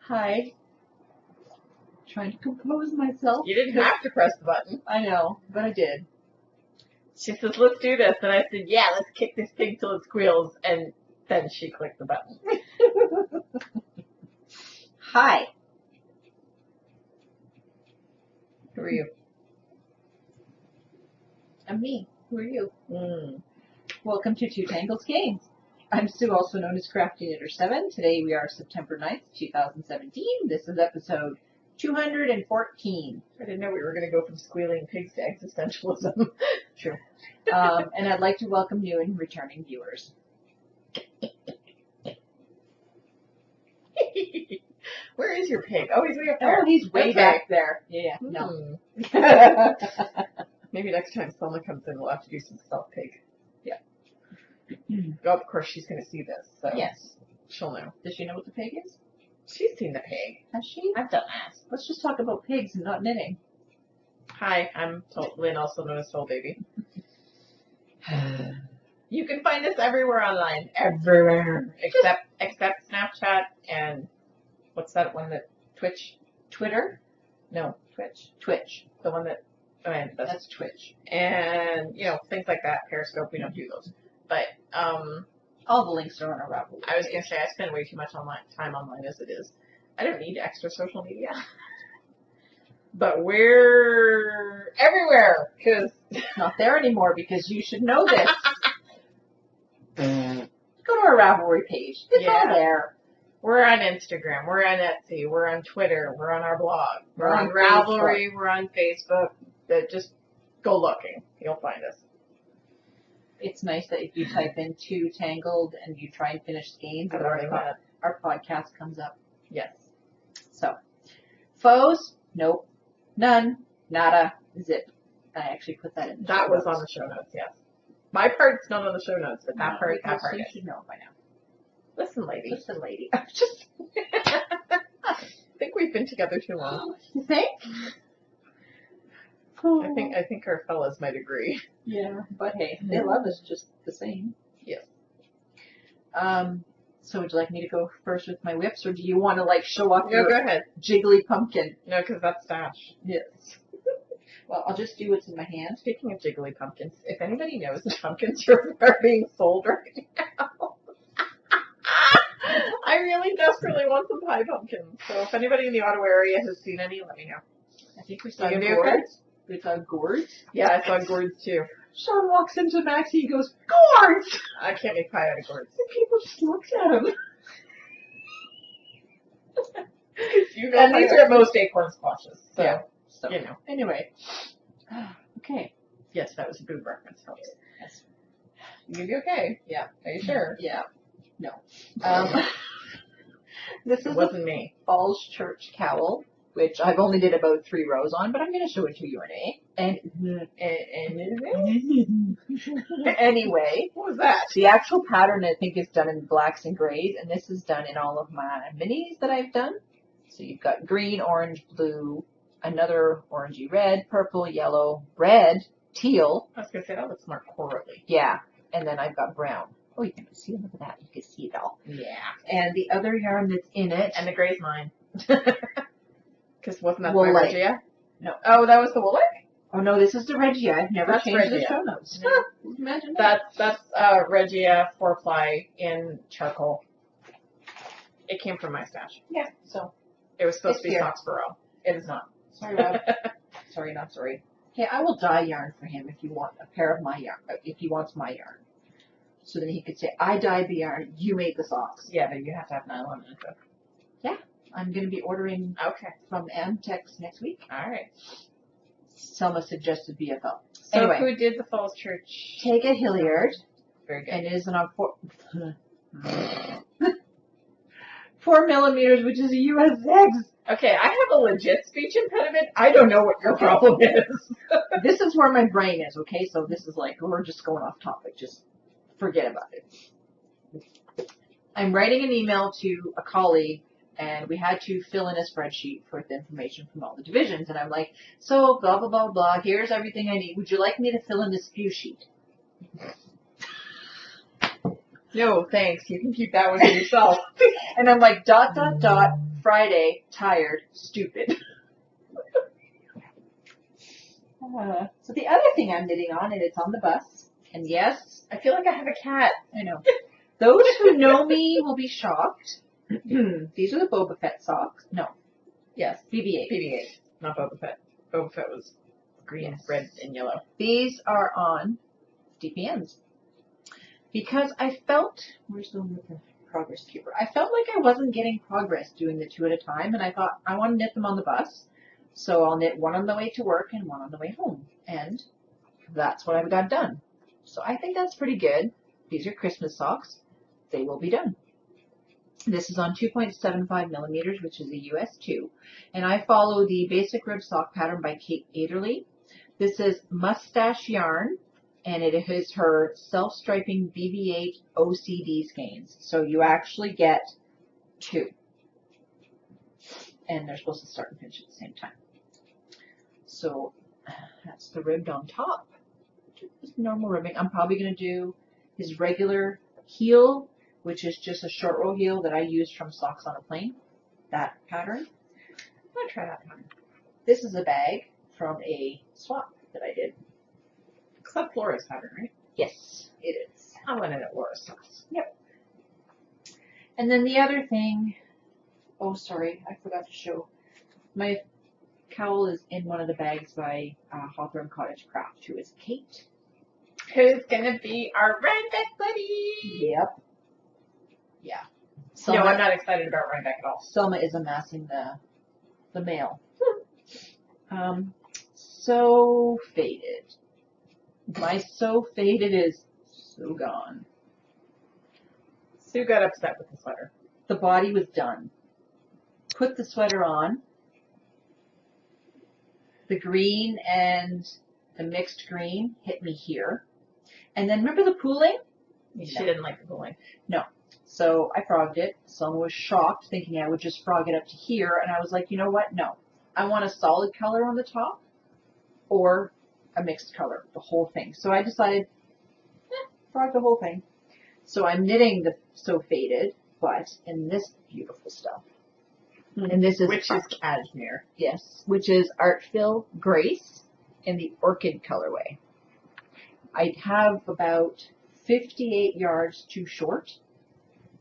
Hi. Trying to compose myself. You didn't have to press the button. I know, but I did. She says, let's do this. And I said, yeah, let's kick this pig till it squeals. And then she clicked the button. Hi. Who are you? I'm me. Who are you? Mm. Welcome to Tangled Skeins. I'm Sue, also known as Crafty Knitter 7. Today we are September 9th, 2017. This is episode 214. I didn't know we were going to go from squealing pigs to existentialism. True. And I'd like to welcome new and returning viewers. Where is your pig? Oh, he's way up there. Oh, he's way Okay. back there. Yeah, no. Maybe next time Selma comes in, we'll have to do some stealth pig. Yeah. Oh, of course, she's going to see this, so Yes. she'll know. Does she know what the pig is? She's seen the pig. Has she? I've done that. Let's just talk about pigs and not knitting. Hi, I'm Lynn, also known as Soul Baby. You can find us everywhere online. Everywhere. Except Snapchat and what's that one that Twitch? Twitter? No, Twitch. Twitch. The one that That's Twitch. and things like that. Periscope, we don't do those. But All the links are on our Ravelry. I was gonna say I spend way too much time online as it is. I don't need extra social media. But we're everywhere because Not there anymore because you should know this. Go to our Ravelry page. It's all there. we're on Instagram, we're on Etsy, we're on Twitter, we're on our blog, we're We're on on Ravelry, we're on Facebook. Just go looking, you'll find us. It's nice that if you type in "to Tangled" and you try and finish Skeins, I'm learning that. our podcast comes up. Yes. So, foes? Nope. None. Nada. Zip. I actually put that in. That was on the show notes, yes. My part's not on the show notes, but that part You is. should know by now. Listen, lady. Listen, lady. Just I think we've been together too long. You think? I think our fellas might agree. Yeah, but hey, they love us just the same. Yes. So would you like me to go first with my whips, or do you want to show off No, your go ahead. jiggly pumpkin? No, because that's Stash. Yes. Well, I'll just do what's in my hand. Speaking of jiggly pumpkins, if anybody knows the pumpkins are being sold right now, I really desperately want some pie pumpkins. So if anybody in the Ottawa area has seen any, let me know. I think we saw You gonna be okay? gourds. We saw gourds. Yeah, I saw gourds too. Sean walks into Maxie, he goes, "Gourds!" I can't make pie out of gourds. And people just looked at him. And these are most acorn squashes. So, Yeah. So, you know. anyway. Okay. Yes, that was a boob reference. Helps. Yes. You gonna be okay? Yeah. Are you sure? Yeah. No. This It is wasn't me. Falls Church cowl, which I've only did about 3 rows on, but I'm going to show it to you in A. Anyway, What was that? the actual pattern I think is done in blacks and grays, and this is done in all of my minis that I've done. So you've got green, orange, blue, another orangey red, purple, yellow, red, teal. I was gonna say that looks more corally. Yeah, and then I've got brown. Oh, you can see, look at that. You can see it all. Yeah. And the other yarn that's in it, And the gray's mine. Because wasn't that Woolite. my Regia? No. Oh, that was the Woolite? oh no, this is the Regia. I've never That's changed the Regia. show notes. No. Imagine that. That's Regia 4-ply in charcoal. It came from my stash. Yeah, so, It was supposed It's to be here. Foxborough. It is not. sorry, Rob. Sorry, not sorry. Okay, I will dye yarn for him if you want a pair of my yarn, if he wants my yarn. So then he could say, I dyed the yarn, you made the socks. Yeah, but you have to have nylon in it. I'm going to be ordering Okay. from Amtex next week. All right. Selma suggested BFL. So Anyway. who did the Falls Church? Take a Hilliard, Very good. and it is an 4 millimeters, which is a US X. Okay, I have a legit speech impediment. I don't know what your problem is. This is where my brain is, okay? So this is we're just going off topic. Just forget about it. I'm writing an email to a colleague, and we had to fill in a spreadsheet for the information from all the divisions. And I'm like, so blah, blah, blah, blah. Here's everything I need. Would you like me to fill in this spew sheet? No, thanks. You can keep that one to yourself. And I'm like, ... Friday, tired, stupid. So the other thing I'm knitting on, and it's on the bus, and yes, I feel like I have a cat. I know. Those who know me will be shocked. These are the Boba Fett socks. No. Yes, BB-8. BB-8, not Boba Fett. Boba Fett was green, Yes. red, and yellow. These are on DPNs. Because I felt, where's the progress keeper? I felt like I wasn't getting progress doing the 2 at a time, and I thought I want to knit them on the bus. So I'll knit one on the way to work and one on the way home. And that's what I've got done. So I think that's pretty good. These are Christmas socks. They will be done. This is on 2.75 millimeters, which is a US 2. And I follow the Basic Rib Sock pattern by Kate Aderly. This is Mustache Yarn, and it is her self-striping BB-8 OCD skeins. So you actually get 2. And they're supposed to start and finish at the same time. So that's the ribbed on top. Just normal ribbing. I'm probably going to do his regular heel, which is just a short row heel that I use from Socks on a Plane. That pattern. I'm going to try that one. This is a bag from a swap that I did. It's that Flora's pattern, right? Yes, it is. I went in at Laura's socks. Yep. And then the other thing, oh sorry, I forgot to show. My cowl is in one of the bags by Hawthorne Cottage Craft, who is Kate. Who's gonna be our Rhinebeck buddy? Yep. Yeah. No, I'm not excited about Rhinebeck at all. Selma is amassing the mail. So faded. My so faded is so gone. Sue got upset with the sweater. The body was done. Put the sweater on. The green and the mixed green hit me here. And then remember the pooling? She didn't like the pooling. No. So I frogged it. Selma was shocked, thinking I would just frog it up to here. And I was like, you know what? No. I want a solid color on the top or a mixed color, the whole thing. So I decided, frog the whole thing. So I'm knitting the so faded, but in this beautiful stuff. And this is Which is cashmere. Yes, which is Artful Grace in the Orchid colorway. I have about 58 yards too short,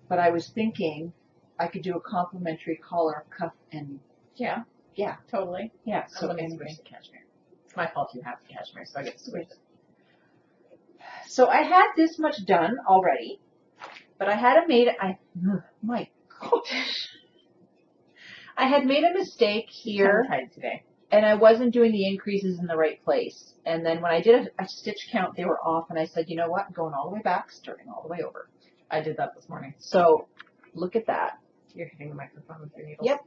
but I was thinking I could do a complimentary collar, cuff, and Yeah. Yeah. Totally. yeah. So So let me anyway. switch to cashmere. It's my fault you have the cashmere, so I get to switch it. So I had this much done already, but I had my gosh. I had made a mistake here. Tongue-tied today. And I wasn't doing the increases in the right place. And then when I did a stitch count, they were off. And I said, you know what? I'm going all the way back, starting all the way over. I did that this morning. So look at that. You're hitting the microphone with your needles. Yep.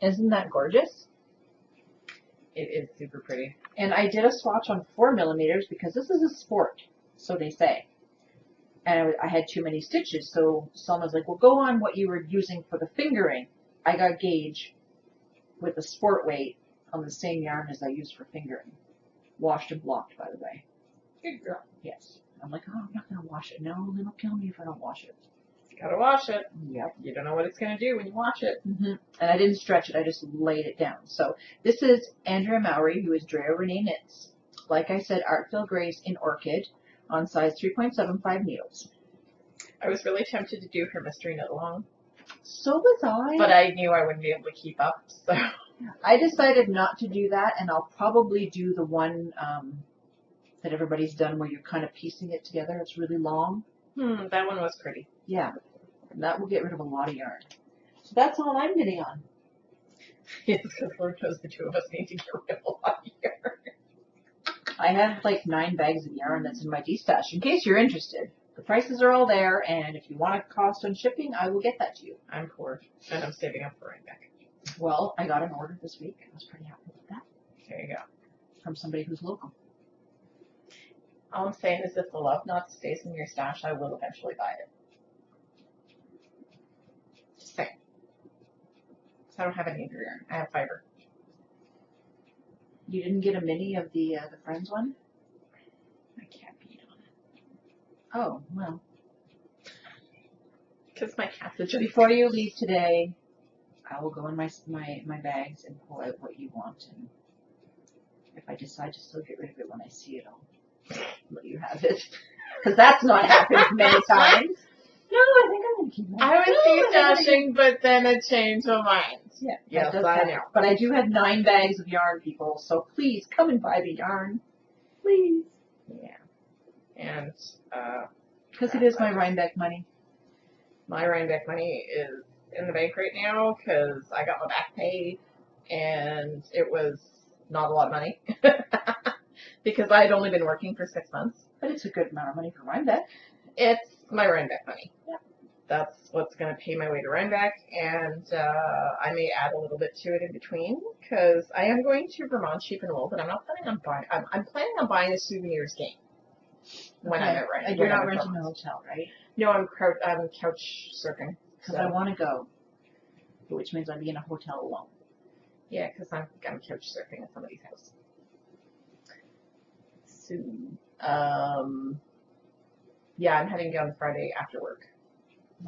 Isn't that gorgeous? It is super pretty. And I did a swatch on 4 millimeters because this is a sport, so they say. And I had too many stitches. So Selma's like, well, go on what you were using for the fingering. I got gauge with the sport weight on the same yarn as I used for fingering. Washed and blocked, by the way. Good girl. Yes. I'm like, oh, I'm not going to wash it. No, it'll kill me if I don't wash it. You gotta wash it. Yep. You don't know what it's gonna do when you wash it. And I didn't stretch it. I just laid it down. So this is Andrea Mowry, who is Drea Renee Knits. Like I said, Artful Grace in Orchid on size 3.75 needles. I was really tempted to do her mystery knit along, So was I. but I knew I wouldn't be able to keep up, so. I decided not to do that, and I'll probably do the one that everybody's done where you're kind of piecing it together. It's really long. That one was pretty. Yeah. And that will get rid of a lot of yarn. So that's all I'm knitting on. Yes, because Lord knows the two of us need to get rid of a lot of yarn. I have like 9 bags of yarn that's in my D-stash, in case you're interested. The prices are all there, and if you want a cost on shipping, I will get that to you. I'm poor, and I'm saving up for Rhinebeck. Well, I got an order this week. I was pretty happy with that. There you go. From somebody who's local. All I'm saying is if the love knot stays in your stash, I will eventually buy it. Just saying. Because I don't have any of your yarn. I have fiber. You didn't get a mini of the Friends one? I can't beat on it. Oh, well. Because my cat's a So jerk. before you leave today, I will go in my bags and pull out what you want, and if I decide to still get rid of it when I see it, I'll let you have it. Because that's not happened many times. No, I think I'm going to keep it. I was seed dashing, but then I changed my mind. Yeah, Yes, that does I happen. know. But I do have 9 bags of yarn, people, so please come and buy the yarn. Please. Yeah. And, Because it is my Rhinebeck money. my Rhinebeck money is in the bank right now because I got my back pay and it was not a lot of money because I had only been working for 6 months. But it's a good amount of money for Rhinebeck. It's my Rhinebeck money. Yeah. That's what's going to pay my way to Rhinebeck, and I may add a little bit to it in between because I am going to Vermont Sheep and Wool, but I'm not planning on buying. I'm planning on buying a souvenir game when I'm at Rhinebeck. And you're not renting a hotel, right? No, I'm couch surfing. Because I want to go, which means I'll be in a hotel alone. Yeah, because I'm couch surfing at somebody's house. Soon. Yeah, I'm heading down Friday after work.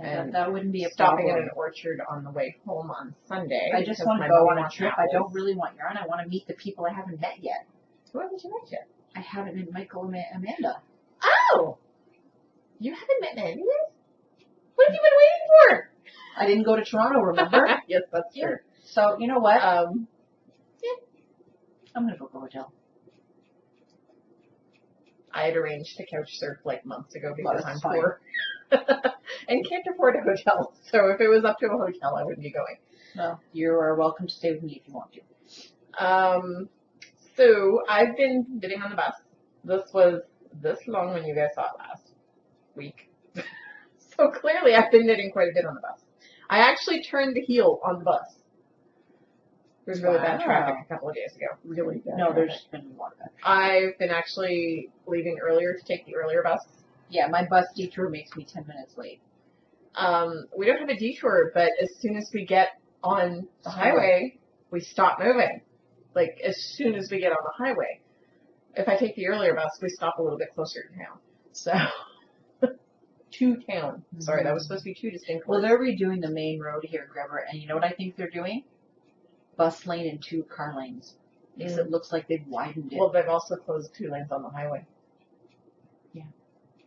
Yeah, And that wouldn't be a stopping problem. at an orchard on the way home on Sunday. I just because want my to go mom on a wants trip. I apples. don't really want yarn. I want to meet the people I haven't met yet. Who haven't you met yet? I haven't met Michael and Amanda. Oh! You haven't met Mandy yet? What have you been waiting for? I didn't go to Toronto, remember? Yes, that's true. So, you know what? Yeah. I'm going to book a hotel. I had arranged to couch surf like months ago because Well, I'm fine. poor. And can't afford a hotel. So if it was up to a hotel, I wouldn't be going. Well, you are welcome to stay with me if you want to. So I've been knitting on the bus. This was this long when you guys saw it last week. So clearly I've been knitting quite a bit on the bus. I actually turned the heel on the bus. There was really bad traffic a couple of days ago. Really bad No, traffic. there's been a lot of that. I've been actually leaving earlier to take the earlier bus. Yeah, my bus detour makes me 10 minutes late. We don't have a detour, but as soon as we get on the highway, we stop moving. Like, as soon as we get on the highway. If I take the earlier bus, we stop a little bit closer to town. So, to town. Sorry, that was supposed to be 2 distinct Well, words. they're redoing the main road here in Greville, and you know what I think they're doing? Bus lane and 2 car lanes. Because it looks like they've widened it. Well, they've also closed 2 lanes on the highway. Yeah.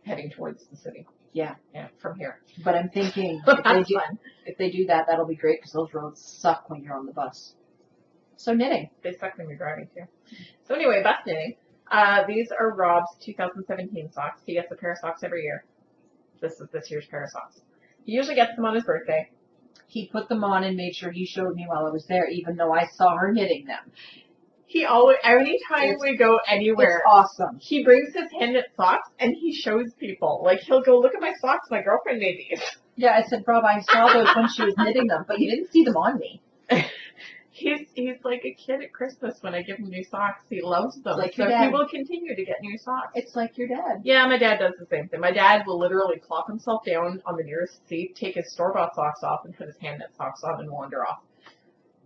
Heading towards the city. Yeah. Yeah, from here. But I'm thinking, That's fun. if they do that, that'll be great, because those roads suck when you're on the bus. So knitting. They suck when you're driving, too. So anyway, bus knitting. These are Rob's 2017 socks. He gets a pair of socks every year. This is this year's pair of socks. He usually gets them on his birthday. He put them on and made sure he showed me while I was there, even though I saw her knitting them. He always, anytime we go anywhere, It's awesome. he brings his hand-knit socks and he shows people. Like, he'll go, look at my socks, my girlfriend made these. Yeah, I said, Rob, I saw those when she was knitting them, but you didn't see them on me. He's like a kid at Christmas when I give him new socks. He loves them. Like so your dad. he will continue to get new socks. It's like your dad. Yeah, my dad does the same thing. My dad will literally plop himself down on the nearest seat, take his store-bought socks off, and put his hand-knit socks on and wander off.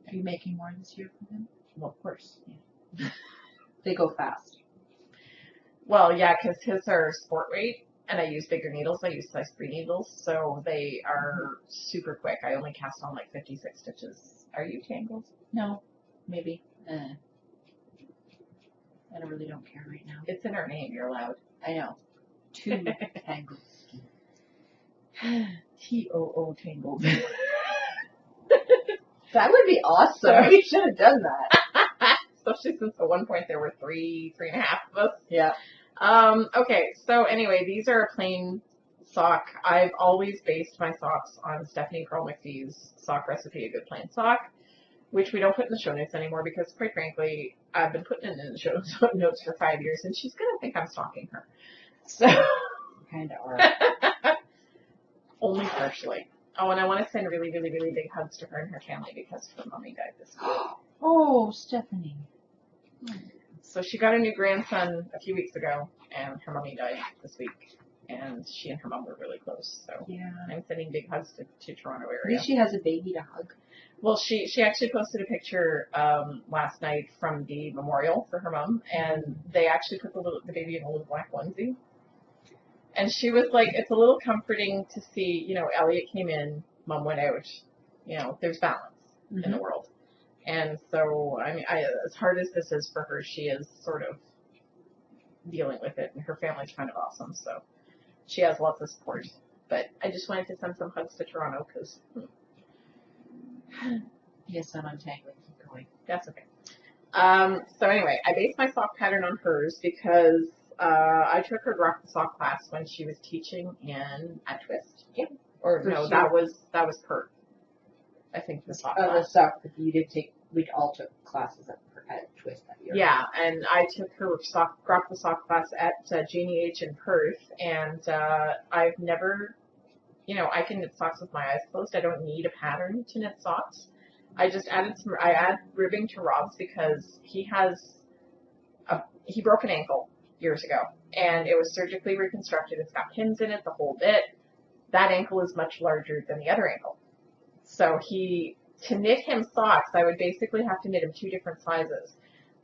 Are you making more this year for him? Well, of course. Yeah. They go fast. Well, yeah, because his are sport weight, and I use bigger needles. I use size 3 needles, so they are super quick. I only cast on like 56 stitches. Are you tangled? No, maybe. I really don't care right now. It's in our name. You're allowed. I know. 2 Tangled Skeins. T-O-O tangled. That would be awesome. Sorry. We should have done that. Especially since at one point there were 3.5 of us. Yeah. Okay, so anyway, these are a plain sock. I've always based my socks on Stephanie Pearl McPhee's sock recipe, A Good Plain Sock, which we don't put in the show notes anymore because, quite frankly, I've been putting it in the show notes for 5 years, and she's going to think I'm stalking her. So, Kind of are. only partially. Oh, and I want to send really, really, really big hugs to her and her family because her mommy died this week. Oh, Stephanie. So she got a new grandson a few weeks ago, and her mommy died this week, and she and her mom were really close. So Yeah. I'm sending big hugs to Toronto At area. least she has a baby to hug. Well, she actually posted a picture last night from the memorial for her mom, and they actually put the baby in a little black onesie. And she was like, it's a little comforting to see, you know, Elliot came in, Mom went out. You know, there's balance in the world. And so, I mean, as hard as this is for her, she is sort of dealing with it, and her family's kind of awesome, so she has lots of support. But I just wanted to send some hugs to Toronto, because Yes, I'm untangling. Keep going. that's okay. So anyway, I based my sock pattern on hers because I took her rock the sock class when she was teaching at Twist. Yep. Or For no, sure. that was Perth. I think the sock The class. sock that you did take, we all took classes at Twist that year. Yeah, and I took her rock the sock class at Janie H in Perth, and I've never, you know, I can knit socks with my eyes closed. I don't need a pattern to knit socks. I just I add ribbing to Rob's because he broke an ankle years ago, and it was surgically reconstructed. It's got pins in it, the whole bit. That ankle is much larger than the other ankle. So to knit him socks, I would basically have to knit him 2 different sizes.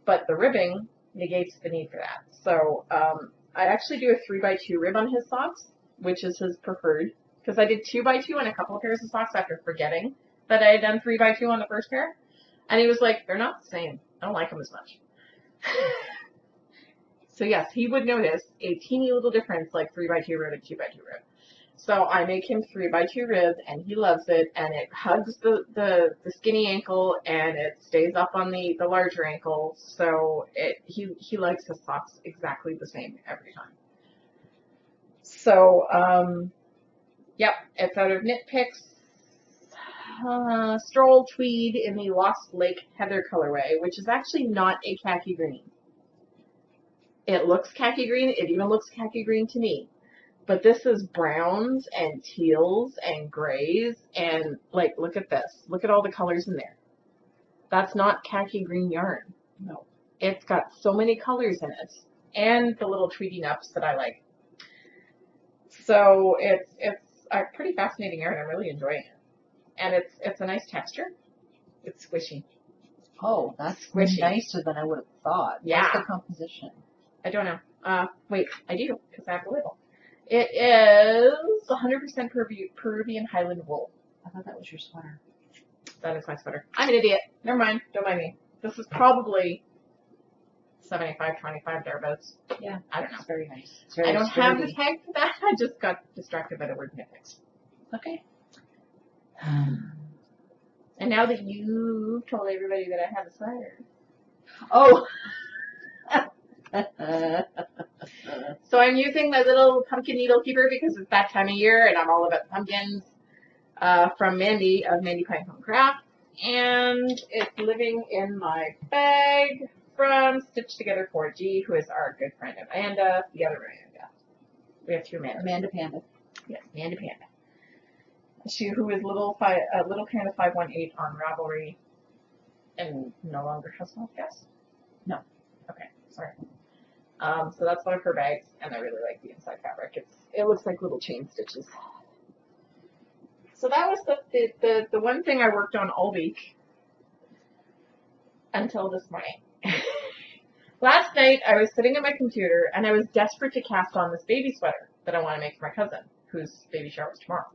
But the ribbing negates the need for that. So I actually do a 3x2 rib on his socks, which is his preferred, because I did 2x2 on a couple of pairs of socks after forgetting that I had done 3x2 on the first pair. And he was like, they're not the same. I don't like them as much. So yes, he would notice a teeny little difference, like 3x2 rib and 2x2 rib. So I make him 3x2 rib, and he loves it, and it hugs the skinny ankle, and it stays up on the larger ankle. So he likes his socks exactly the same every time. So yep, it's out of Knit Picks. Stroll Tweed in the Lost Lake Heather colorway, which is actually not a khaki green. It looks khaki green. It even looks khaki green to me. But this is browns and teals and grays, and like, look at this. Look at all the colors in there. That's not khaki green yarn. No. It's got so many colors in it, and the little Tweety nups that I like. So it's a pretty fascinating yarn. I'm really enjoying it. And it's a nice texture. It's squishy. Oh, that's Squishy. nicer than I would have thought. Yeah. What's the composition? I don't know. Wait, I do, because I have the label. It is 100% Peruvian Highland wool. I thought that was your sweater. That is my sweater. I'm an idiot. Never mind. Don't mind me. This is probably 75-25 thereabouts. Yeah. I don't know. It's very nice. It's I very don't have the sturdy. tag for that. I just got distracted by the word Knit Picks. Okay. And now that you've told everybody that I have a sweater. Oh. So I'm using my little pumpkin needle keeper because it's that time of year and I'm all about pumpkins from Mandy of Mandy Pine Home Craft. And it's living in my bag from Stitch Together 4G, who is our good friend Amanda, the other Amanda. We have 2 Amandas. Amanda Panda. Yes, Amanda Panda. Who is little Panda 518 on Ravelry and no longer has one, I guess? No. Okay, sorry. So that's one of her bags, and I really like the inside fabric. It looks like little chain stitches. So that was the one thing I worked on all week until this morning. Last night I was sitting at my computer and I was desperate to cast on this baby sweater that I want to make for my cousin, whose baby shower is tomorrow.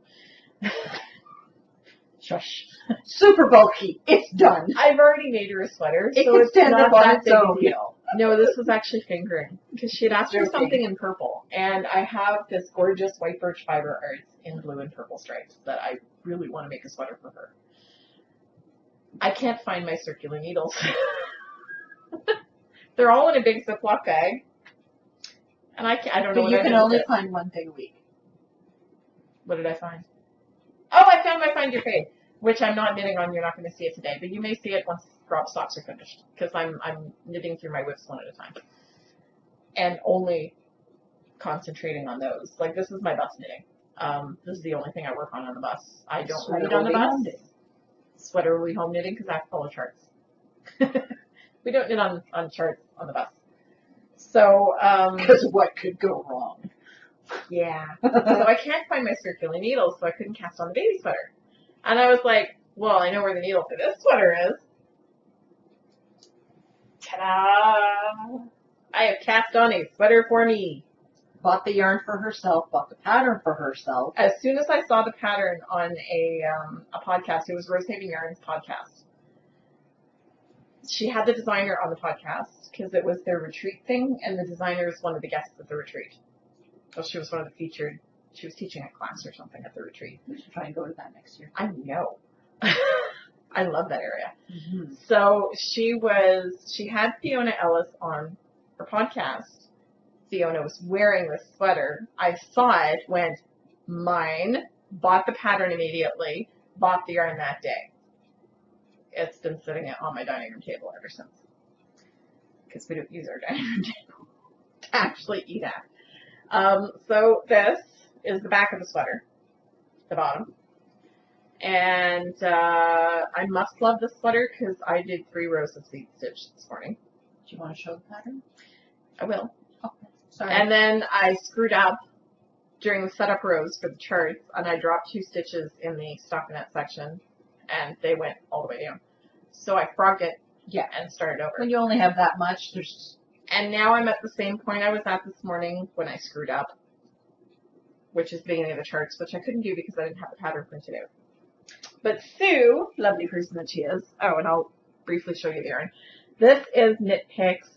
Shush. Super bulky. It's done. I've already made her a sweater, It so can it's stand not up on that its big a own. deal. No, this was actually fingering because she had asked for Joking. something in purple, and I have this gorgeous white birch fiber arts in blue and purple stripes that I really want to make a sweater for her. I can't find my circular needles. They're all in a big Ziploc bag, and I don't know. But you can only find one thing a week. What did I find? Oh, I found my Find Your Fade, which I'm not knitting on. You're not going to see it today, but you may see it once Rob's socks are finished, because I'm knitting through my whips one at a time, and only concentrating on those. Like, this is my bus knitting. This is the only thing I work on the bus. I don't read on the bus. Sweater will be home knitting because I have to follow charts. We don't knit on charts on the bus. So, Because what could go wrong? yeah. So I can't find my circular needles, so I couldn't cast on the baby sweater. And I was like, well, I know where the needle for this sweater is. Ta-da! I have cast on a sweater for me. bought the yarn for herself, bought the pattern for herself. As soon as I saw the pattern on a podcast, it was Rosehaven Yarn's podcast. She had the designer on the podcast because it was their retreat thing, and the designer is one of the guests at the retreat. So she was one of the featured. She was teaching a class or something at the retreat. We should try and go to that next year. I know. I love that area. Mm-hmm. So she had Fiona Ellis on her podcast. Fiona was wearing this sweater. I saw it, went, mine, bought the pattern immediately, bought the yarn that day. It's been sitting on my dining room table ever since. Because we don't use our dining room table to actually eat at. So this is the back of the sweater, the bottom. And I must love this sweater because I did 3 rows of seed stitch this morning. Do you want to show the pattern? I will. Okay. Sorry. And then I screwed up during the setup rows for the charts, and I dropped 2 stitches in the stockinette section, and they went all the way down. So I frogged it, and started over. When you only have that much, And now I'm at the same point I was at this morning when I screwed up, which is the beginning of the charts, which I couldn't do because I didn't have the pattern printed out. But Sue, lovely person that she is, and I'll briefly show you the yarn. This is Knit Picks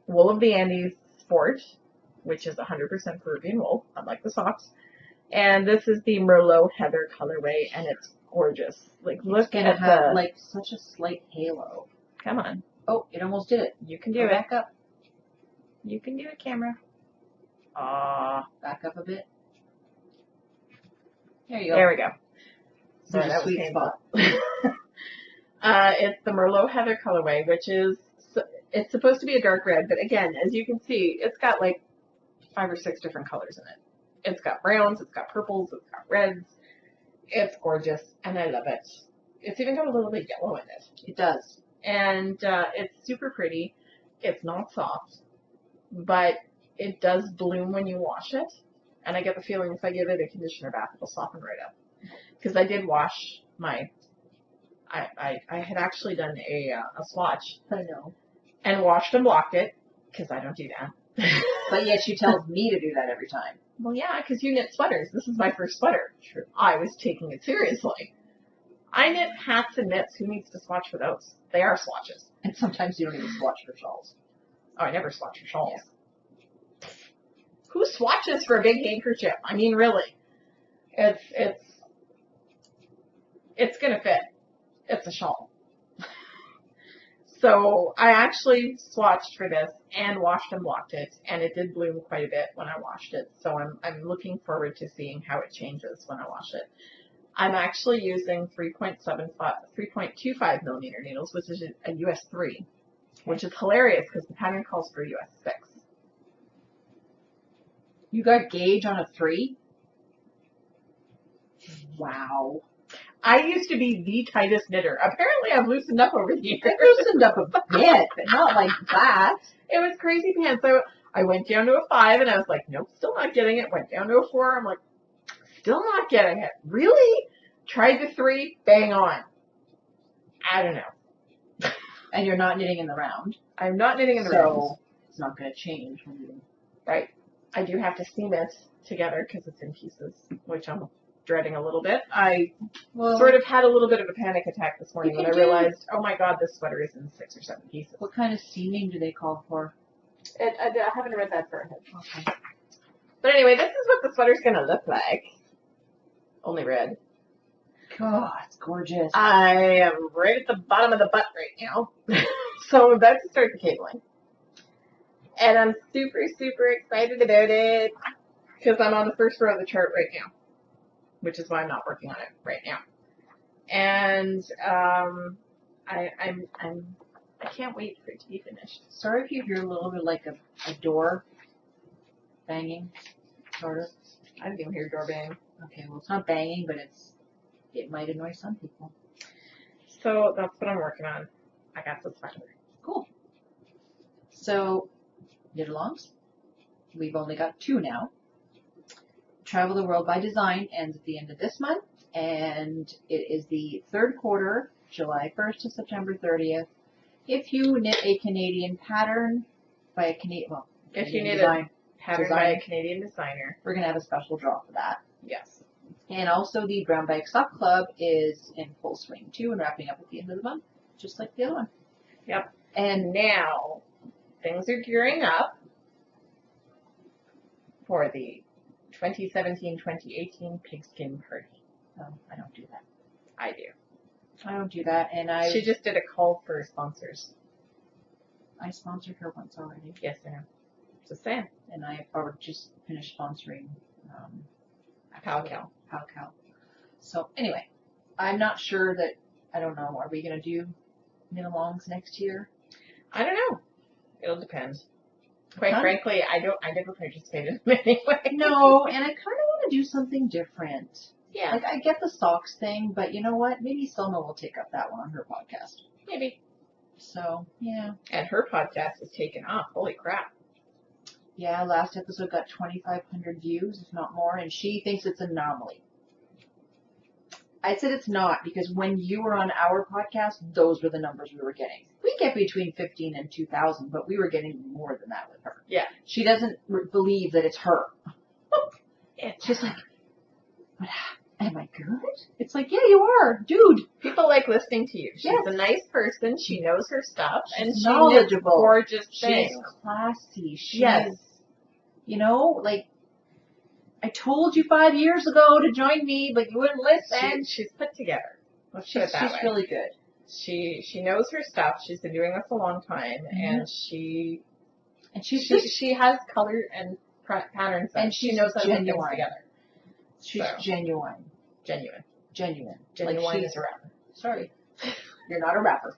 Wool of the Andes Sport, which is 100% Peruvian wool, unlike the socks. And this is the Merlot Heather colorway, and it's gorgeous. Like, look at have like such a slight halo. Come on. Oh, it almost did it. You can do Go it. Back up. You can do it, camera. Back up a bit. There you go. There we go. There's Sorry, a that was sweet painful. spot. It's the Merlot Heather colorway, which is, it's supposed to be a dark red, but again, as you can see, it's got like 5 or 6 different colors in it. It's got browns, it's got purples, it's got reds. It's gorgeous, and I love it. It's even got a little bit of yellow in it. It does. And it's super pretty. It's not soft, but it does bloom when you wash it. And I get the feeling if I give it a conditioner bath, it'll soften right up. Because I did wash my, I had actually done a swatch. I know. And washed and blocked it, because I don't do that. But yet she tells me to do that every time. Well, yeah, because you knit sweaters. This is my first sweater. True. I was taking it seriously. I knit hats and mitts. Who needs to swatch for those? They are swatches. And sometimes you don't even swatch for shawls. Oh, I never swatch for shawls. Yeah. Who swatches for a big handkerchief? I mean, really. It's gonna fit. It's a shawl. So I actually swatched for this and washed and blocked it, and it did bloom quite a bit when I washed it. So I'm looking forward to seeing how it changes when I wash it. I'm actually using 3.25 millimeter needles, which is a US 3, which is hilarious because the pattern calls for a US 6. You got gauge on a 3? Wow. I used to be the tightest knitter. Apparently I've loosened up over the years. It loosened up a bit, but not like that. It was crazy pants. So I went down to a 5 and I was like, nope, still not getting it. Went down to a 4. I'm like, still not getting it. Really? Tried the 3, bang on. I don't know. And you're not knitting in the round. I'm not knitting in the round. So it's not going to change when you... Right. I do have to seam it together because it's in pieces, which I'm dreading a little bit. I sort of had a little bit of a panic attack this morning when I realized, oh my god, this sweater is in 6 or 7 pieces. What kind of seaming do they call for? I haven't read that far ahead. Okay. But anyway, this is what the sweater's going to look like. Only red. God, it's gorgeous. I am right at the bottom of the butt right now. So I'm about to start the cabling. And I'm super, super excited about it because I'm on the first row of the chart right now, which is why I'm not working on it right now. And I can't wait for it to be finished. Sorry if you hear a little bit like a door banging, sort of. I didn't even hear a door bang. Okay, well it's not banging, but it might annoy some people. So that's what I'm working on. I got this sweater. Cool. So, knit-alongs. We've only got 2 now. Travel the World by Design ends at the end of this month, and it is the 3rd quarter, July 1st to September 30th. If you knit a Canadian pattern by a Canadian, well, if you knit design Patterned by a Canadian designer. We're going to have a special draw for that. Yes. And also the Brown Bag Sock Club is in full swing too and wrapping up at the end of the month, just like the other one. Yep. And now things are gearing up for the 2017-2018 Pigskin Party. Oh, I don't do that. I do. I don't do that. And She just did a call for sponsors. I sponsored her once already. Yes, I know. Just saying. And I already just finished sponsoring PalCal. So anyway, I'm not sure that, I don't know, are we going to do knit-alongs next year? I don't know. It'll depend. Quite frankly, I never participated in them anyway. No, and I kind of want to do something different. Yeah. Like, I get the socks thing, but you know what? Maybe Selma will take up that one on her podcast. Maybe. So, yeah. And her podcast has taken off. Holy crap. Yeah, last episode got 2,500 views, if not more, and she thinks it's an anomaly. I said it's not, because when you were on our podcast, those were the numbers we were getting. We get between 15 and 2,000, but we were getting more than that with her. Yeah. She doesn't believe that it's her. She's like, but am I good? It's like, yeah, you are, dude. People like listening to you. She's Yes. a nice person. She knows her stuff. She's and she knowledgeable. knits gorgeous She's things. classy. She's, Yes. you know, like, I told you 5 years ago to join me, but you wouldn't listen. She's put together. Let's put it that way. She's really good. She knows her stuff. She's been doing this a long time, and she has color and patterns, and she knows how to put things genuine. together. She's So. genuine. Genuine. Like Genuine she's is a rapper. Sorry, you're not a rapper.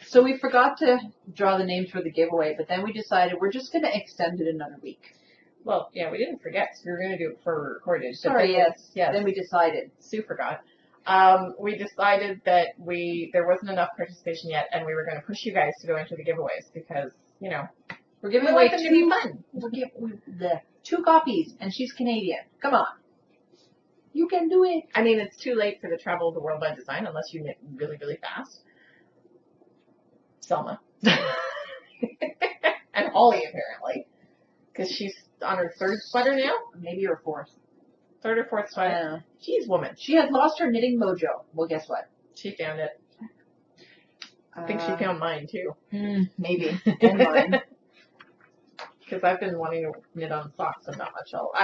So we forgot to draw the names for the giveaway, but then we decided we're just going to extend it another week. Well, yeah, we didn't forget. So we were going to do it for recorded. Sorry, yes. Yes. Then we decided. Sue forgot. We decided that there wasn't enough participation yet, and we were going to push you guys to go into the giveaways because, you know, We're giving we away want them to be fun. We'll give the 2 copies, and she's Canadian. Come on. You can do it. I mean, it's too late for the Travel of the World by Design unless you knit really, really fast. Selma. And Holly, apparently. Because she's on her 3rd sweater now? Maybe her 4th. 3rd or 4th sweater? Jeez, woman. She had lost her knitting mojo. Well, guess what? She found it. I think she found mine, too. Maybe. And mine. Because I've been wanting to knit on socks and not much else.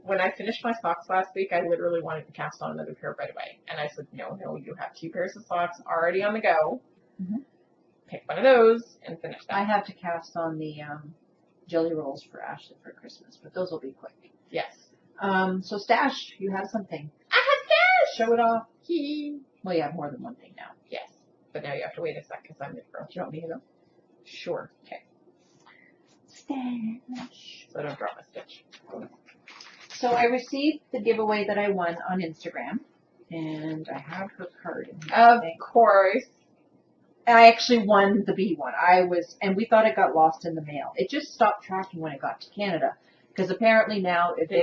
When I finished my socks last week, I literally wanted to cast on another pair right away. And I said, no, you have 2 pairs of socks already on the go. Mm-hmm. Pick one of those and finish that. I have to cast on the jelly rolls for Ashley for Christmas, but those will be quick. Yes. So Stash, you have something. I have Stash! Show it off. Hee. Well, you have more than one thing now. Yes. But now you have to wait a sec because I'm knit girl. Do you want me to go? Sure. Okay. Stash. So I don't drop my stitch. So I received the giveaway that I won on Instagram, and I have her card in here. Of course. I actually won the B one. And we thought it got lost in the mail. It just stopped tracking when it got to Canada, because apparently now if they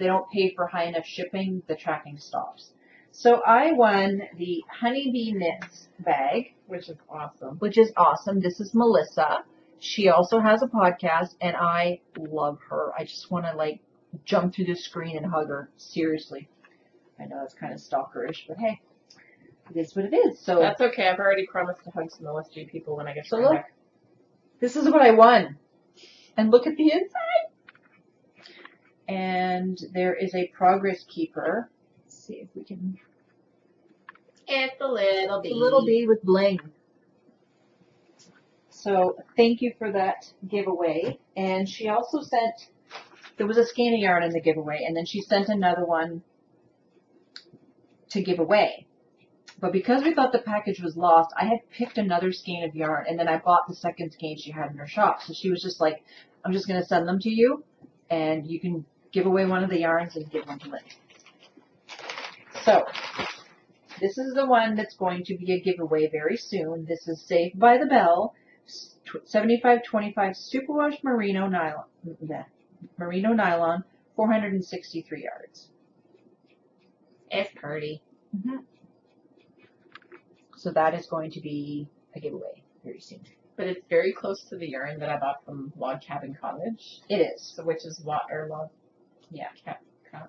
don't pay for high enough shipping, the tracking stops. So I won the Honeybee Knits bag, Which is awesome. This is Melissa. She also has a podcast, and I love her. I just want to jump through the screen and hug her. Seriously. I know that's kind of stalkerish, but hey. It is what it is. So That's okay. I've already promised to hug some LSG people when I get to look, back. This is what I won. And look at the inside. And there is a progress keeper. Let's see if we can. It's a little bee. It's a little bee with bling. So thank you for that giveaway. And she also sent, there was a skein of yarn in the giveaway, and then she sent another one to give away. But because we thought the package was lost, I had picked another skein of yarn, and then I bought the second skein she had in her shop. So she was just like, I'm just going to send them to you, and you can give away one of the yarns and give one to Lynn. So this is the one that's going to be a giveaway very soon. This is Saved by the Bell, 7525 superwash merino nylon, 463 yards. It's pretty. Mm-hmm. So that is going to be a giveaway very soon. but it's very close to the yarn that I bought from Log Cabin Cottage. It is. So which is what or Log Yeah.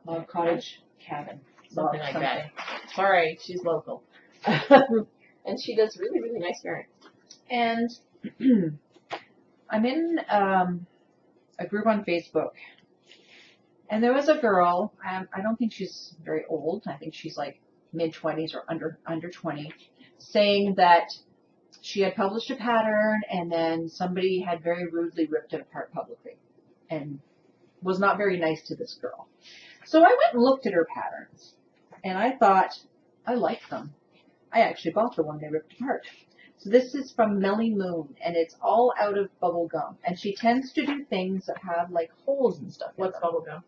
Log Cottage Cabin. something like that. Sorry, she's local. And she does really, really nice yarn. And I'm in a group on Facebook, and there was a girl. I don't think she's very old. I think she's like mid-20s or under 20, saying that she had published a pattern, and then somebody had very rudely ripped it apart publicly, and was not very nice to this girl. So I went and looked at her patterns, and I thought, I like them. I actually bought the one they ripped apart. So this is from Melly Moon, and it's all out of bubble gum. And she tends to do things that have like holes and stuff. What's bubble gum?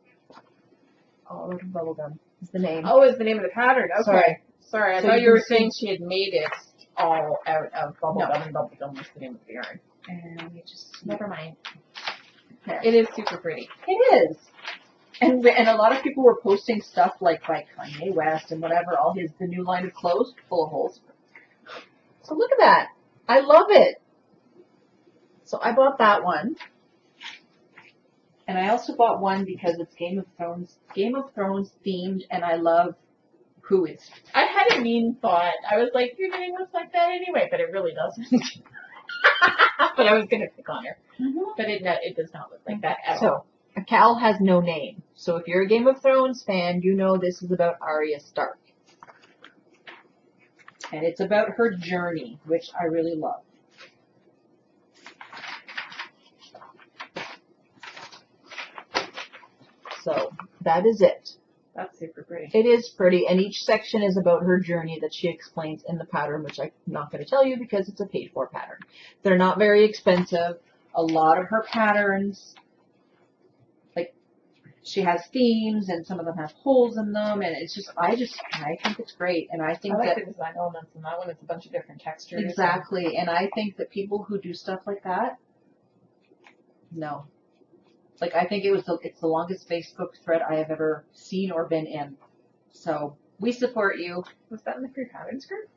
All out of bubble gum is the name. Oh, is the name of the pattern. Okay. Sorry, I So thought you you were can saying she had made it all out of bubble No. gum, and bubble gum was the name of the yarn. And you just Never mind. there. It is super pretty. It is. And a lot of people were posting stuff like by Kanye West and whatever, the new line of clothes full of holes. So look at that. I love it. So I bought that one. And I also bought one because it's Game of Thrones themed, and I love who it's. I had a mean thought. I was like, your name looks like that anyway, but it really doesn't. But I was going to pick on her. But it does not look like that at all. So, Cal has no name. So if you're a Game of Thrones fan, you know this is about Arya Stark. And it's about her journey, which I really love. So that is it. That's super pretty. It is pretty, and each section is about her journey that she explains in the pattern, which I'm not going to tell you because it's a paid-for pattern. They're not very expensive. A lot of her patterns, like, she has themes, and some of them have holes in them, and it's just, I think it's great, and I think I like that the design elements in that one. It's a bunch of different textures. exactly, and I think that people who do stuff like that, no. Like, I think it's the longest Facebook thread I have ever seen or been in. So, we support you. Was that in the free patterns group?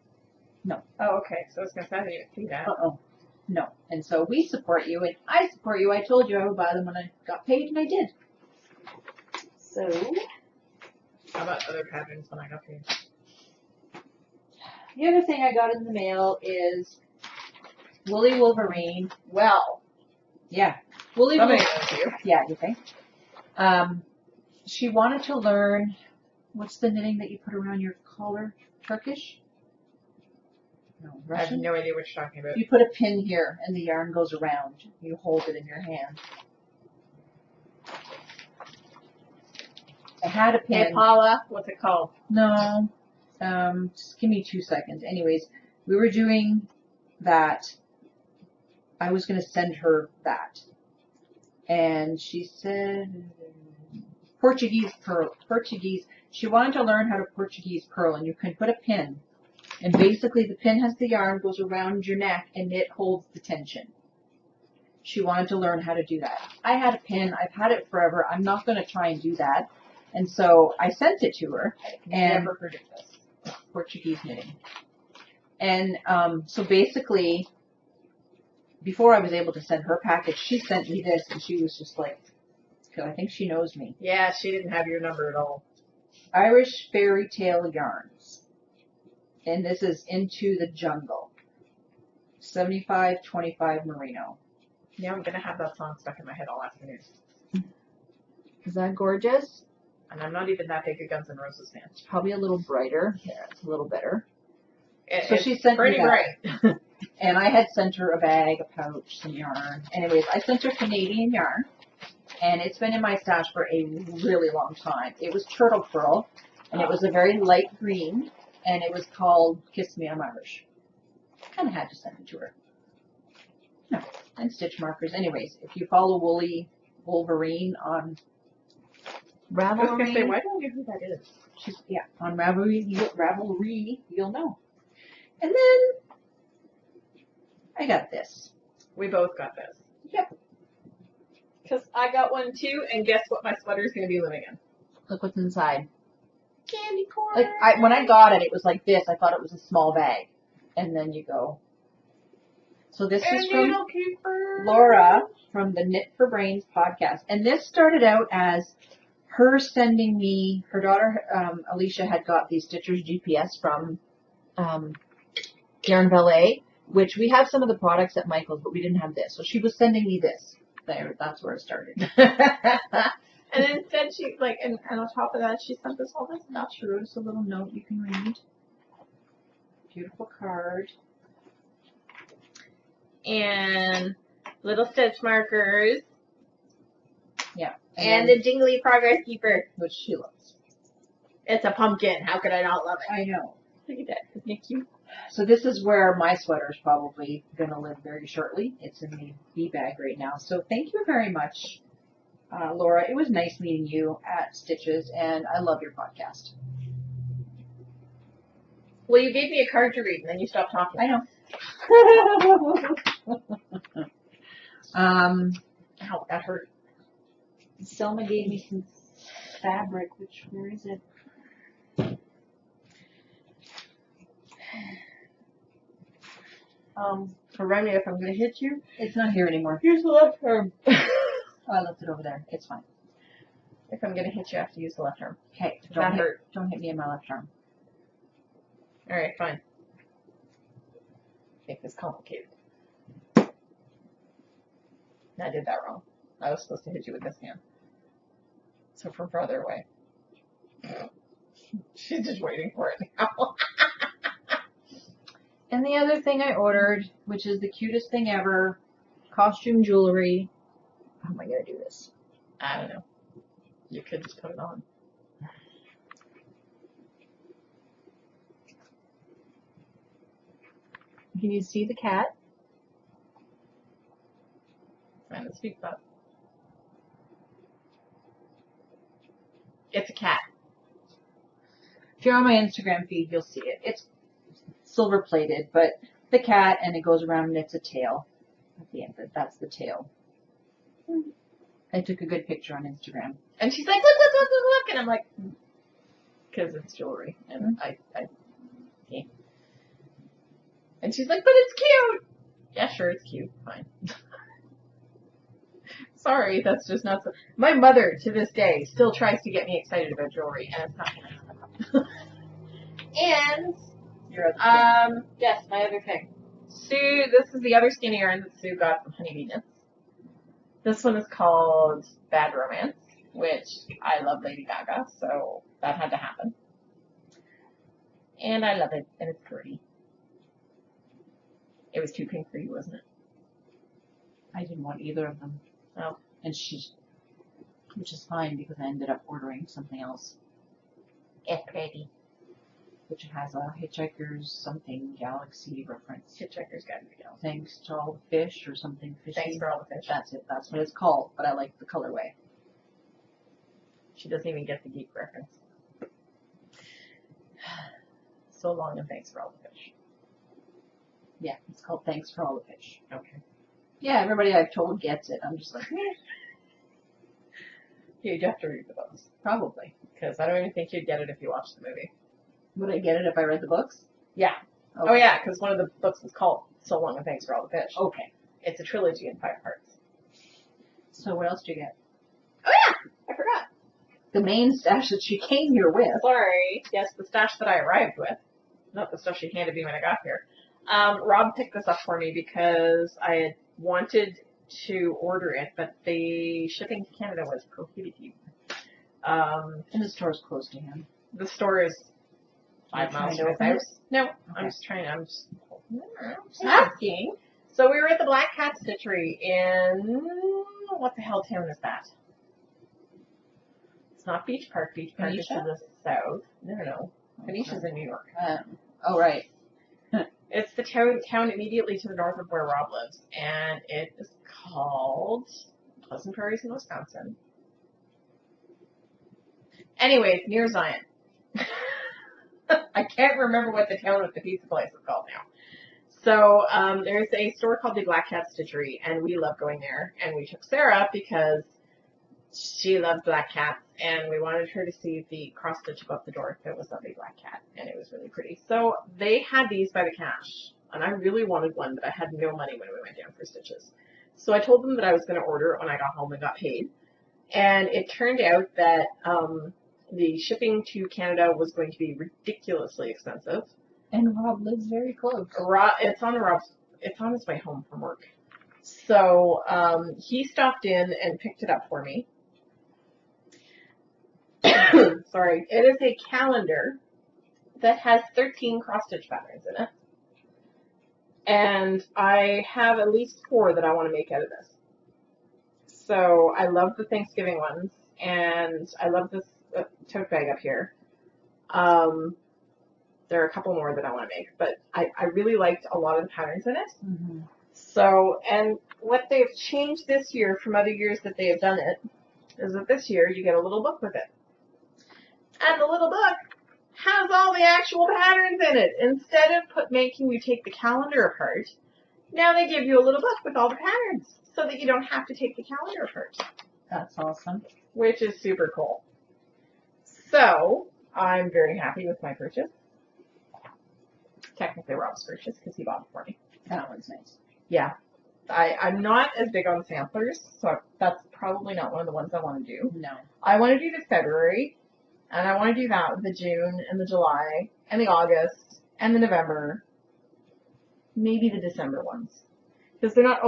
No. Oh, okay. So I was going to say I didn't see that. Uh-oh. No. And so, we support you, and I support you. I told you I would buy them when I got paid, and I did. So, How about other patterns when I got paid? the other thing I got in the mail is Woolly Wolverine. Well, Yeah. Woolly somebody Wolverine. knows you. Yeah, you think? She wanted to learn, what's the knitting that you put around your collar? Turkish? No, I have Russian? no idea what you're talking about. You put a pin here and the yarn goes around. You hold it in your hand. I had a pin. Hey, Paula, what's it called? No. Just give me 2 seconds. Anyways, we were doing that. I was going to send her that. And she said Portuguese pearl. She wanted to learn how to Portuguese pearl, and you can put a pin. And basically the pin has the yarn, goes around your neck, and it holds the tension. She wanted to learn how to do that. I had a pin. I've had it forever. I'm not going to try and do that. And so I sent it to her. I've And never heard of this. Portuguese knitting. And so basically, before I was able to send her package, she sent me this, and she was just like, I think she knows me. Yeah, she didn't have your number at all. Irish Fairy Tale Yarns. And this is Into the Jungle. 75-25 merino. Yeah, I'm going to have that song stuck in my head all afternoon. Is that gorgeous? And I'm not even that big a Guns N' Roses fan. It's probably a little brighter. Yeah, it's a little better. So It's she sent me pretty that. bright. And I had sent her a bag, a pouch, some yarn. Anyways, I sent her Canadian yarn. And it's been in my stash for a really long time. It was turtle pearl. And it was a very light green. And it was called Kiss Me, I'm Irish. Kind of had to send it to her. No, and stitch markers. Anyways, if you follow Woolly Wolverine on I was going to say, Ravelry, why don't you know who that is? on Ravelry, you'll know. And then I got this. We both got this. Yep. Because I got one too, and guess what my sweater's going to be living in? Look what's inside. Candy corn. Like when I got it, it was like this. I thought it was a small bag, and then you go. So this And is from needle keeper. Laura from the Knit for Brains podcast. And this started out as her sending me, her daughter Alicia had got these Stitchers GPS from Yarn Ballet, which we have some of the products at Michael's, but we didn't have this. So she was sending me this. There, that's where it started. And instead she, like, and on top of that, she sent us all this stuff. She wrote us a little note you can read. Beautiful card. And little stitch markers. Yeah. And the Jiggly Progress Keeper. Which she loves. It's a pumpkin. How could I not love it? I know. Look at that. Isn't it cute? So this is where my sweater is probably going to live very shortly. It's in the bee bag right now. So thank you very much, Laura. It was nice meeting you at Stitches, and I love your podcast. Well, you gave me a card to read, and then you stopped talking. I know. Ow, that hurt. Selma gave me some fabric, where is it? Remind me if I'm going to hit you. It's not here anymore. Use the left arm. Oh, I left it over there. It's fine. If I'm going to hit you, I have to use the left arm. Okay, That hurt. Don't hit me in my left arm. All right, fine. Make this complicated. I did that wrong. I was supposed to hit you with this hand. So from farther away. She's just waiting for it now. And the other thing I ordered, which is the cutest thing ever, costume jewelry. How am I going to do this? I don't know. You could just put it on. Can you see the cat? And it speaks up. It's a cat. If you're on my Instagram feed, you'll see it. It's silver plated, but the cat, and it goes around and it's a tail at the end. That's the tail. I took a good picture on Instagram. And she's like, look, look, look, look, look. And I'm like, because it's jewelry. And yeah. And she's like, but it's cute. Yeah, sure, it's cute. Fine. Sorry, that's just not so. My mother, to this day, still tries to get me excited about jewelry, and it's not going to happen. And, Your other thing. yes, my other thing. Sue, this is the other skinny yarn that Sue got from Honeybee Knits. This one is called Bad Romance, which I love Lady Gaga, so that had to happen. And I love it, and it's pretty. It was too pink for you, wasn't it? I didn't want either of them. Oh. And which is fine because I ended up ordering something else. It's pretty. Which has a Hitchhiker's something galaxy reference. Hitchhiker's Guide to the Galaxy. Thanks to all the fish or something fishy. Thanks for all the fish. That's it. That's what it's called. But I like the colorway. She doesn't even get the geek reference. So long and thanks for all the fish. Yeah, it's called Thanks for All the Fish. Okay. Yeah, everybody I've told gets it. I'm just like, You'd have to read the books. probably. Because I don't even think you'd get it if you watched the movie. Would I get it if I read the books? Yeah. Okay. Oh, yeah, because one of the books is called So Long and Thanks for All the Fish. Okay. It's a trilogy in 5 parts. So what else do you get? Oh, yeah! I forgot. The main stash that she came here with. Sorry. Yes, the stash that I arrived with. Not the stuff she handed me when I got here. Rob picked this up for me because I had wanted to order it, but the shipping to Canada was prohibitive. And the store's close to him. The store is 5 You're miles trying from to his open house. No, Okay. I'm just asking. So we were at the Black Cat Stitchery in, what the hell town is that? It's not Beach Park. Beach Park is to Phoenicia? the south. No. Phoenicia's in New York. Oh, right. It's the town immediately to the north of where Rob lives, and it is called Pleasant Prairies in Wisconsin. Anyways, near Zion. I can't remember what the town with the pizza place is called now. So there's a store called the Black Cat Stitchery, and we love going there. And we took Sarah because she loves black cats, and we wanted her to see the cross stitch above the door that was of a black cat, and it was really pretty. So they had these by the cash and I really wanted one, but I had no money when we went down for stitches. So I told them that I was going to order it when I got home and got paid. And it turned out that the shipping to Canada was going to be ridiculously expensive. And Rob lives very close. It's on his way home from work. So he stopped in and picked it up for me. Sorry. It is a calendar that has 13 cross-stitch patterns in it. And I have at least 4 that I want to make out of this. So I love the Thanksgiving ones, and I love this tote bag up here. There are a couple more that I want to make, but I really liked a lot of the patterns in it. Mm-hmm. So, and what they've changed this year from other years that they have done it, is that this year you get a little book with it. And the little book has all the actual patterns in it. Instead of making you take the calendar apart, now they give you a little book with all the patterns so that you don't have to take the calendar apart. That's awesome. Which is super cool. So, I'm very happy with my purchase. Technically Rob's purchase because he bought it for me. That one's nice. Yeah. I'm not as big on samplers, so that's probably not one of the ones I want to do. No. I want to do the February, and I want to do that with the June and the July and the August and the November, maybe the December ones. Because they're not,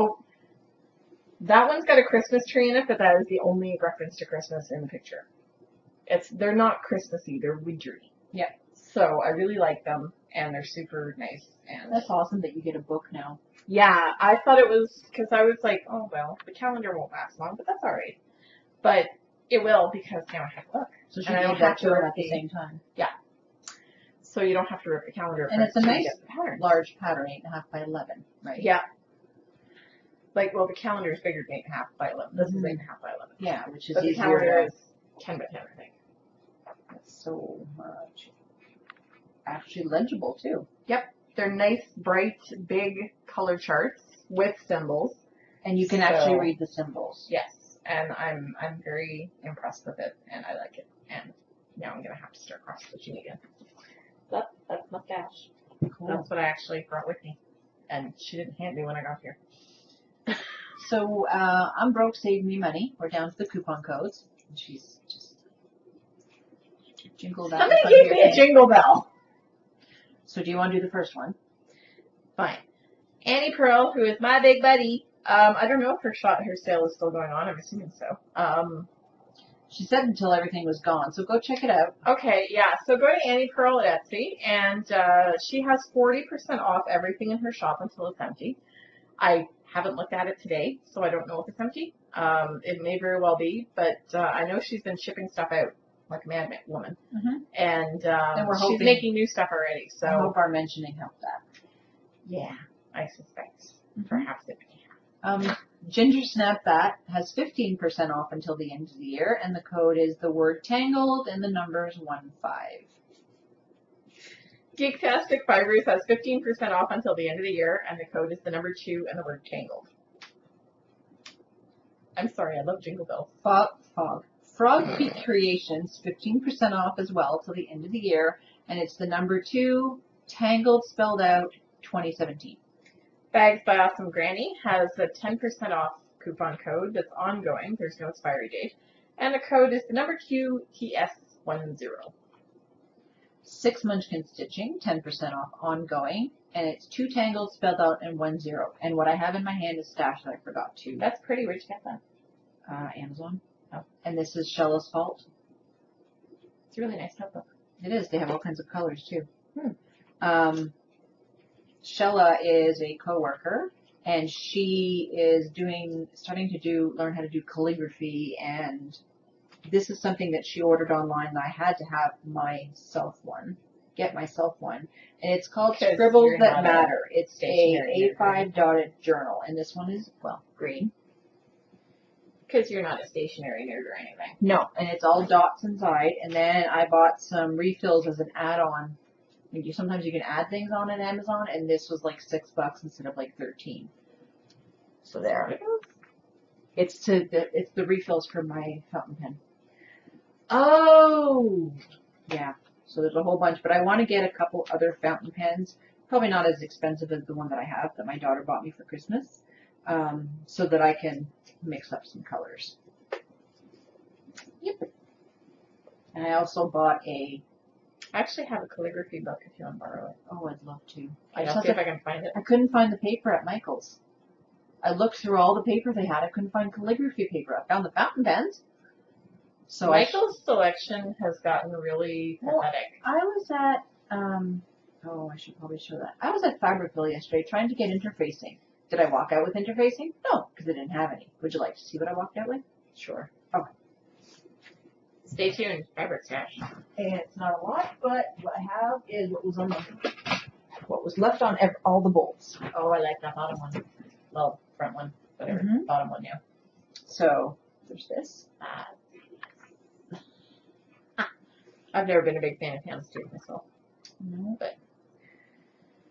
that one's got a Christmas tree in it, but that is the only reference to Christmas in the picture. They're not Christmassy, they're wintry. Yeah. So I really like them, and they're super nice. And that's awesome that you get a book now. Yeah, I thought it was, because I was like, oh well, the calendar won't last long, but that's alright. But it will, because now I have a book. So she and I don't gave that have to to her rip at the same time. Yeah. So you don't have to rip the calendar apart. And it's a nice pattern. large pattern, 8.5 by 11, right? Yeah. Like, well, the calendar is bigger than 8.5 by 11. This is 8.5 by 11. Yeah, which is but the easier. calendar is 10 by 10, I think. That's so much. Actually legible, too. Yep. They're nice, bright, big color charts with symbols. And you can actually read the symbols. Yes. And I'm very impressed with it, and I like it. And now I'm going to have to start cross-stitching again. That's mustache. Cool. That's what I actually brought with me. And she didn't hand me when I got here. So, I'm broke, saved me money. We're down to the coupon codes. And she's just jingled out. Somebody gave me a jingle bell. So do you want to do the first one? Fine. Annie Pearl, who is my big buddy. I don't know if her sale is still going on. I'm assuming so. She said until everything was gone, so go check it out. Okay, yeah. So go to Annie Pearl at Etsy, and she has 40% off everything in her shop until it's empty. I haven't looked at it today, so I don't know if it's empty. It may very well be, but I know she's been shipping stuff out like a mad woman. Mm-hmm. And we're she's hoping, making new stuff already. So I hope our mentioning helped that. Yeah, I suspect. Mm-hmm. Perhaps it may. Ginger Snap Bat has 15% off until the end of the year, and the code is the word Tangled and the numbers 15. Geektastic Fibers has 15% off until the end of the year, and the code is the number 2 and the word Tangled. I'm sorry, I love Jingle Bells. Frog Feet Creations, 15% off as well till the end of the year, and it's the number 2, Tangled spelled out, 2017. Bags by Awesome Granny has a 10% off coupon code that's ongoing. There's no expiry date. And the code is the number QTS10. 6 Munchkin Stitching, 10% off ongoing, and it's 2 Tangled spelled out and 10. And what I have in my hand is stash that I forgot to. That's pretty. Where'd you get that? Amazon. Oh. And this is Shella's Fault. It's a really nice notebook. It is. They have all kinds of colors too. Shella is a coworker, and she is starting to learn how to do calligraphy, and this is something that she ordered online, and I had to have get myself one, and it's called Scribbles That Matter. It's a A5 dotted journal, and this one is, green. Because you're not a stationery nerd or anything. No, and it's all dots inside, and then I bought some refills as an add-on. Sometimes you can add things on Amazon, and this was like $6 instead of like 13. So there. It's the refills for my fountain pen. Oh! Yeah. So there's a whole bunch, but I want to get a couple other fountain pens Probably not as expensive as the one that I have that my daughter bought me for Christmas, so that I can mix up some colors. Yep. And I also bought I actually have a calligraphy book if you want to borrow it. oh, I'd love to. I'll see if I can find it. I couldn't find the paper at Michael's. I looked through all the paper they had. I couldn't find calligraphy paper. I found the fountain pens. So Michael's selection has gotten really pathetic. I was at, oh, I should probably show that. I was at Fabricville yesterday trying to get interfacing. Did I walk out with interfacing? No, because I didn't have any. Would you like to see what I walked out with? Sure. Okay. Stay tuned. Fabric stash. And it's not a lot, but what I have is what was left on all the bolts. Oh, I like that bottom one. Well, front one. Whatever. Mhm. Bottom one, yeah. So there's this. I've never been a big fan of hand stitch myself. No. But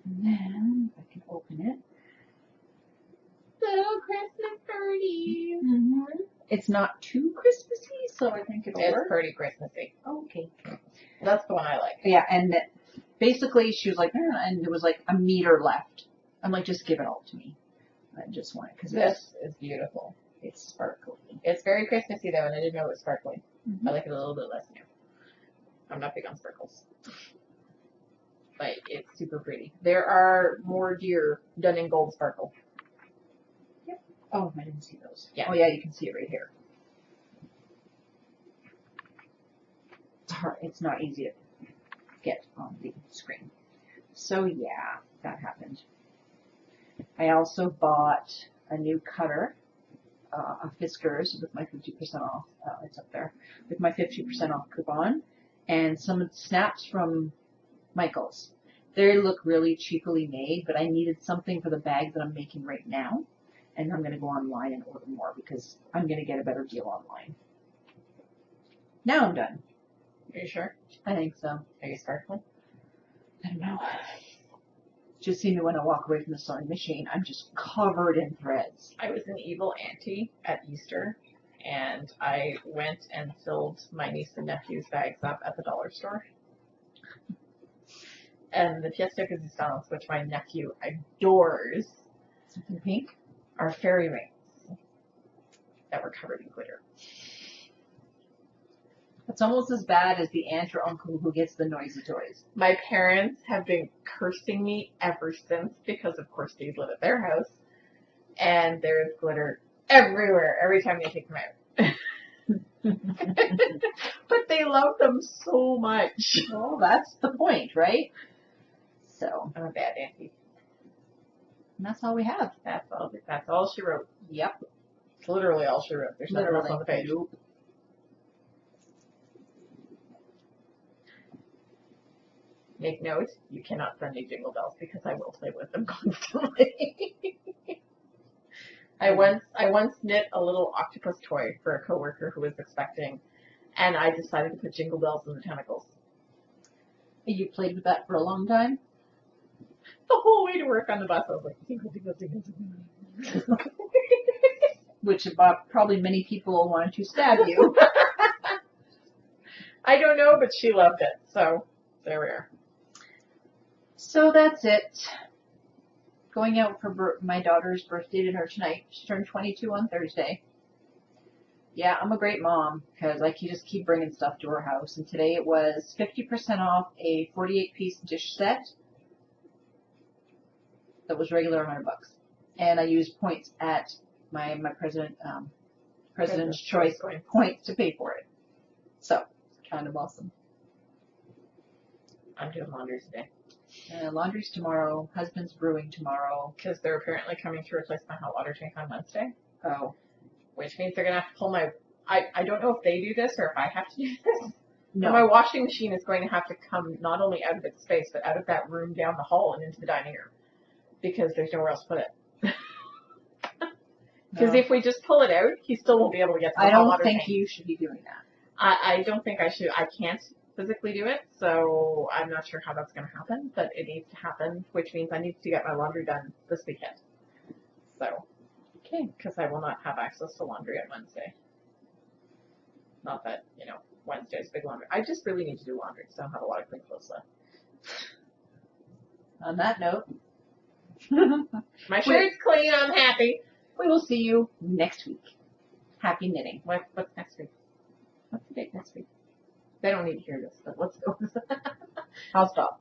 And then if I can open it. little Christmas party. Mm-hmm. It's not too Christmassy, so I think it'll It's work. pretty Christmassy. Okay. That's the one I like. Yeah, and basically she was like, and there was like a meter left. I'm like, just give it all to me. I just want it because This is beautiful. it's sparkly. It's very Christmassy though, and I didn't know it was sparkly. Mm-hmm. I like it a little bit less now. I'm not big on sparkles. But it's super pretty. There are more deer done in gold sparkle. Oh, I didn't see those. Yeah. Oh, yeah, you can see it right here. It's hard. It's not easy to get on the screen. So, yeah, that happened. I also bought a new cutter, a Fiskars with my 50% off. It's up there. With my 50% off coupon. And some snaps from Michael's. They look really cheaply made, but I needed something for the bag that I'm making right now. And I'm going to go online and order more because I'm going to get a better deal online. Now I'm done. Are you sure? I think so. Are you sparkling? I don't know. Just see me when I walk away from the sewing machine. I'm just covered in threads. I was an evil auntie at Easter, and I went and filled my niece and nephew's bags up at the dollar store. And the pièce de résistance, which my nephew adores, Something pink? are fairy rings that were covered in glitter. It's almost as bad as the aunt or uncle who gets the noisy toys. My parents have been cursing me ever since because, of course, they live at their house, and there's glitter everywhere every time they take them out. But they love them so much. Well, that's the point, right? So, I'm a bad auntie. and that's all we have. That's all she wrote. Yep. It's literally all she wrote. There's nothing else on the page. Nope. Make note, you cannot send me jingle bells because I will play with them constantly. I once knit a little octopus toy for a coworker who was expecting, and I decided to put jingle bells in the tentacles. You played with that for a long time? The whole way to work on the bus, I was like, jingle, jingle, jingle, jingle. Which about probably many people wanted to stab you. I don't know, but she loved it, so there we are. So that's it. Going out for my daughter's birthday dinner tonight. She turned 22 on Thursday. Yeah, I'm a great mom because I can just keep bringing stuff to her house. And today it was 50% off a 48-piece dish set that was regular $100. And I used points at my President's Choice points to pay for it. So, it's kind of awesome. I'm doing laundry today. Laundry's tomorrow. Husband's brewing tomorrow. Because they're apparently coming to replace my hot water tank on Wednesday. Oh. Which means they're going to have to pull my... I don't know if they do this or if I have to do this. No. But my washing machine is going to have to come not only out of its space, but out of that room down the hall and into the dining room. Because there's nowhere else to put it. Because if we just pull it out, he still won't be able to get to the hot water tank. I don't think you should be doing that. I don't think I should. I can't physically do it, so I'm not sure how that's going to happen, but it needs to happen, which means I need to get my laundry done this weekend. So, okay, because I will not have access to laundry on Wednesday. Not that, Wednesday's big laundry. I just really need to do laundry because I don't have a lot of clean clothes left. On that note, My shirt's clean. I'm happy. we will see you next week. Happy knitting. What's next week? What's the date next week? They don't need to hear this, but let's go. I'll stop.